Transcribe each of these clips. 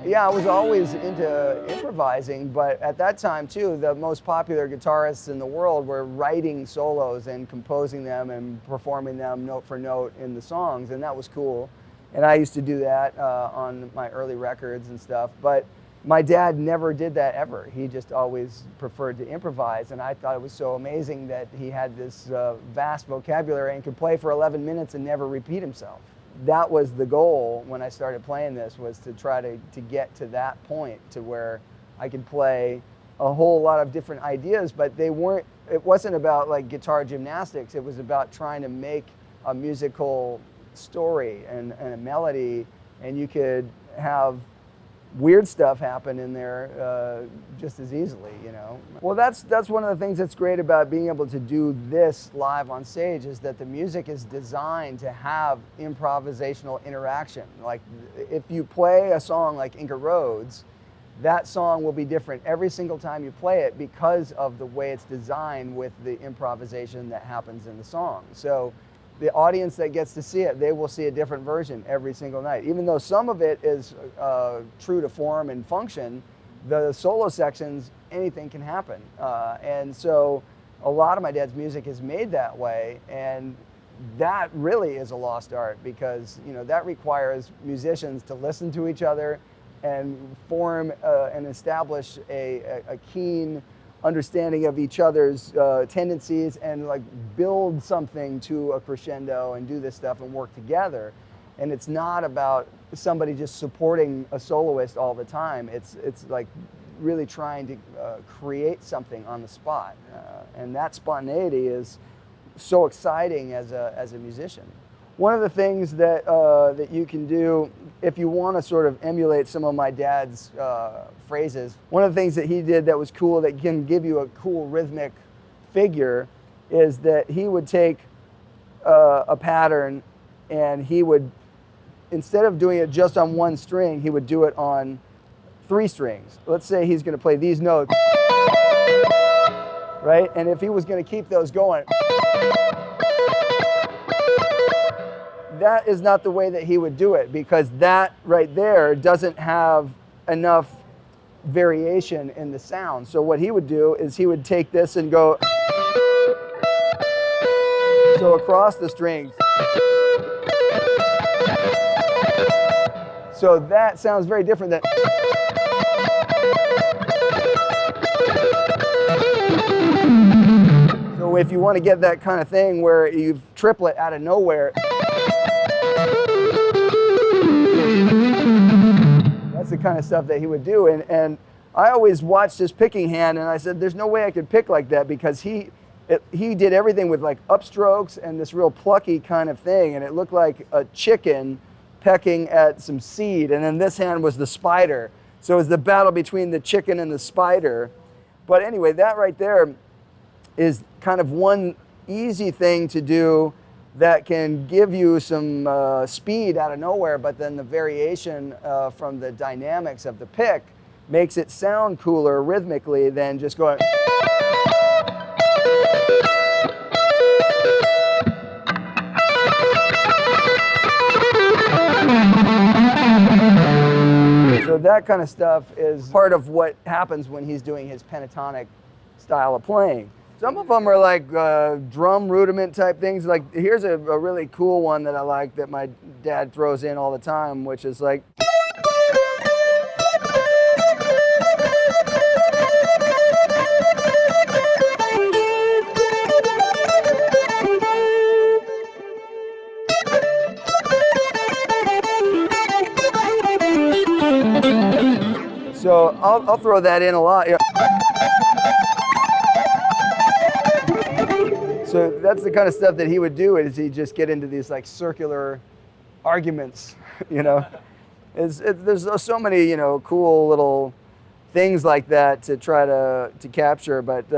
Yeah, I was always into improvising, but at that time too, the most popular guitarists in the world were writing solos and composing them and performing them note for note in the songs, and that was cool. And I used to do that on my early records and stuff, but my dad never did that ever. He just always preferred to improvise, and I thought it was so amazing that he had this vast vocabulary and could play for 11 minutes and never repeat himself. That was the goal when I started playing this, was to try to get to that point to where I could play a whole lot of different ideas, but it wasn't about like guitar gymnastics. It was about trying to make a musical story and a melody, and you could have weird stuff happen in there just as easily, you know. Well, that's one of the things that's great about being able to do this live on stage, is that the music is designed to have improvisational interaction. Like if you play a song like Inca Roads, that song will be different every single time you play it because of the way it's designed with the improvisation that happens in the song. So the audience that gets to see it, they will see a different version every single night. Even though some of it is true to form and function, the solo sections, anything can happen. And so a lot of my dad's music is made that way, and that really is a lost art, because you know that requires musicians to listen to each other and form and establish a keen understanding of each other's tendencies, and like build something to a crescendo and do this stuff and work together. And it's not about somebody just supporting a soloist all the time. It's like really trying to create something on the spot, and that spontaneity is so exciting as a musician. One of the things that that you can do if you want to sort of emulate some of my dad's phrases, one of the things that he did that was cool, that can give you a cool rhythmic figure, is that he would take a pattern and he would, instead of doing it just on one string, he would do it on 3 strings. Let's say he's going to play these notes, right? And if he was going to keep those going, that is not the way that he would do it, because that right there doesn't have enough variation in the sound. So what he would do is he would take this and go so across the strings. So that sounds very different than. So if you want to get that kind of thing where you triplet out of nowhere, that's the kind of stuff that he would do. And I always watched his picking hand, and I said, there's no way I could pick like that, because he did everything with like upstrokes and this real plucky kind of thing, and it looked like a chicken pecking at some seed, and then this hand was the spider. So it was the battle between the chicken and the spider. But anyway, that right there is kind of one easy thing to do that can give you some speed out of nowhere, but then the variation from the dynamics of the pick makes it sound cooler rhythmically than just going. So that kind of stuff is part of what happens when he's doing his pentatonic style of playing. Some of them are like drum rudiment type things. Like here's a really cool one that I like that my dad throws in all the time, which is like. So I'll throw that in a lot. Yeah. So that's the kind of stuff that he would do, is he'd just get into these like circular arguments, you know. There's so many, you know, cool little things like that to try to capture, but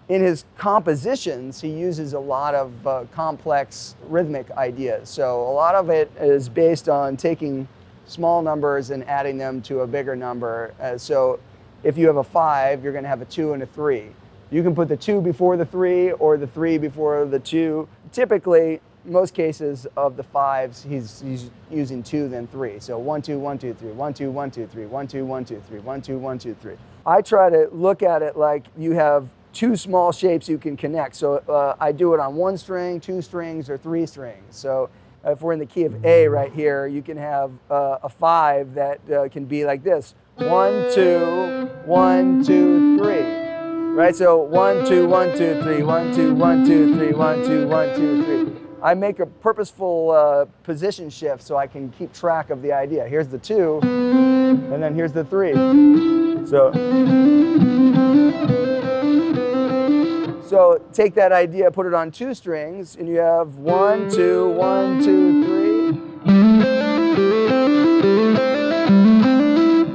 in his compositions, he uses a lot of complex rhythmic ideas. So a lot of it is based on taking small numbers and adding them to a bigger number. So if you have a 5, you're going to have a 2 and a 3. You can put the 2 before the 3 or the 3 before the 2. Typically, most cases of the 5s, he's using 2 then 3. So 1 2 1 2 3, 1 2 1 2 3, 1 2 1 2 3, 1 2 1 2 3. I try to look at it like you have 2 small shapes you can connect. So I do it on 1 string, 2 strings, or 3 strings. So if we're in the key of A right here, you can have a 5 that can be like this: 1 2 1 2 3. Right? So 1 2 1 2 3, 1 2 1 2 3, 1 2 1 2 3. I make a purposeful position shift so I can keep track of the idea. Here's the 2, and then here's the 3. So take that idea, put it on 2 strings, and you have 1 2 1 2 3.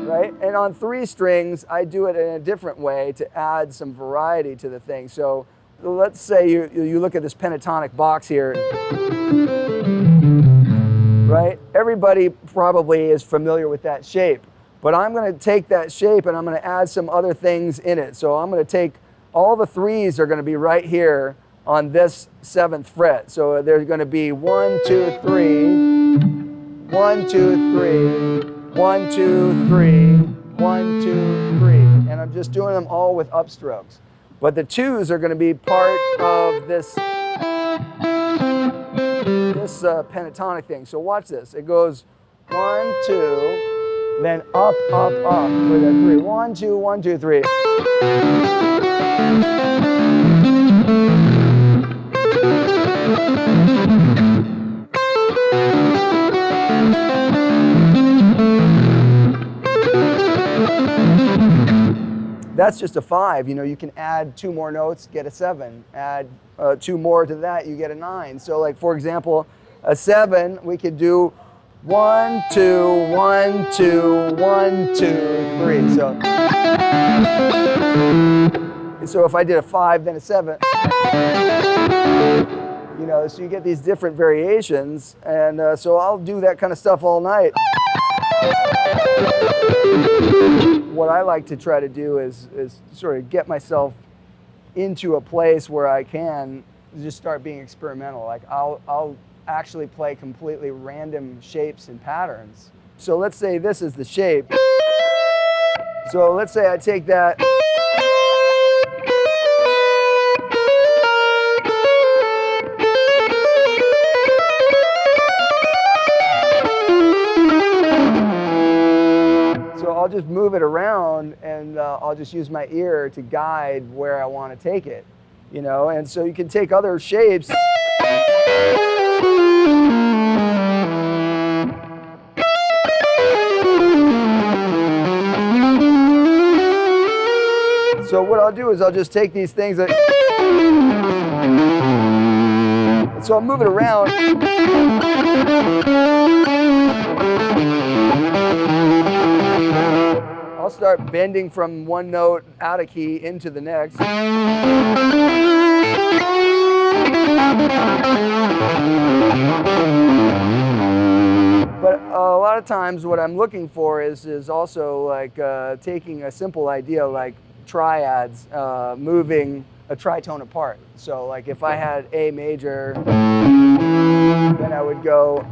Right? And on 3 strings, I do it in a different way to add some variety to the thing. So let's say you look at this pentatonic box here, right? Everybody probably is familiar with that shape, but I'm going to take that shape and I'm going to add some other things in it. So I'm going to take all the 3s are going to be right here on this 7th fret. So there's going to be 1 2 3, 1 2 3, 1 2 3, 1 2 3, and I'm just doing them all with upstrokes. But the 2s are going to be part of this pentatonic thing. So watch this. It goes 1 2, then up up up for the 3. 1 2 1 2 3. That's just a 5. You know, you can add 2 more notes, get a 7. Add 2 more to that, you get a 9. So like, for example, a 7, we could do 1 2 1 2 1 2 3. So if I did a 5, then a 7, you know, so you get these different variations, and so I'll do that kind of stuff all night. What I like to try to do is sort of get myself into a place where I can just start being experimental. Like I'll actually play completely random shapes and patterns. So let's say this is the shape. So let's say I take that. I'll just move it around, and I'll just use my ear to guide where I want to take it, you know. And so you can take other shapes. So what I'll do is I'll just take these things that, so I'll move it around. I'll start bending from one note out of key into the next. But a lot of times what I'm looking for is also like taking a simple idea like triads, moving a tritone apart. So like if I had A major, then I would go.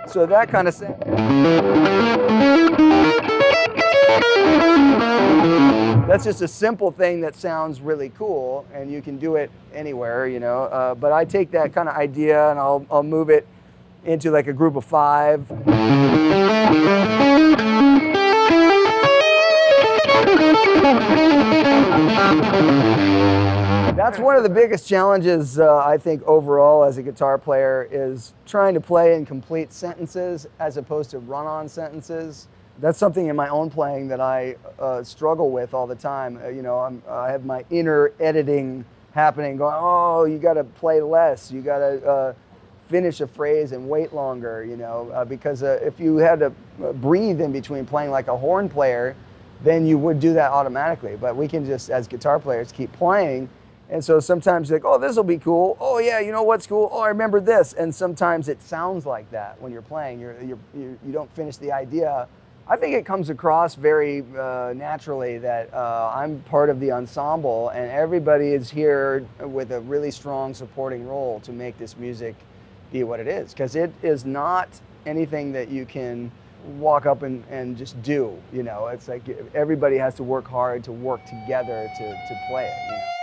So that kind of thing. That's just a simple thing that sounds really cool, and you can do it anywhere, you know. But I take that kind of idea and I'll move it into like a group of 5. That's one of the biggest challenges, I think, overall as a guitar player, is trying to play in complete sentences as opposed to run-on sentences. That's something in my own playing that I struggle with all the time. You know, I have my inner editing happening, going, oh, you got to play less. You got to finish a phrase and wait longer, because if you had to breathe in between playing like a horn player, then you would do that automatically. But we can just, as guitar players, keep playing. And so sometimes you're like, oh, this will be cool. Oh yeah, you know what's cool? Oh, I remember this. And sometimes it sounds like that when you're playing. You don't finish the idea. I think it comes across very naturally that I'm part of the ensemble, and everybody is here with a really strong supporting role to make this music be what it is. Because it is not anything that you can walk up and just do. It's like everybody has to work hard to work together to play it.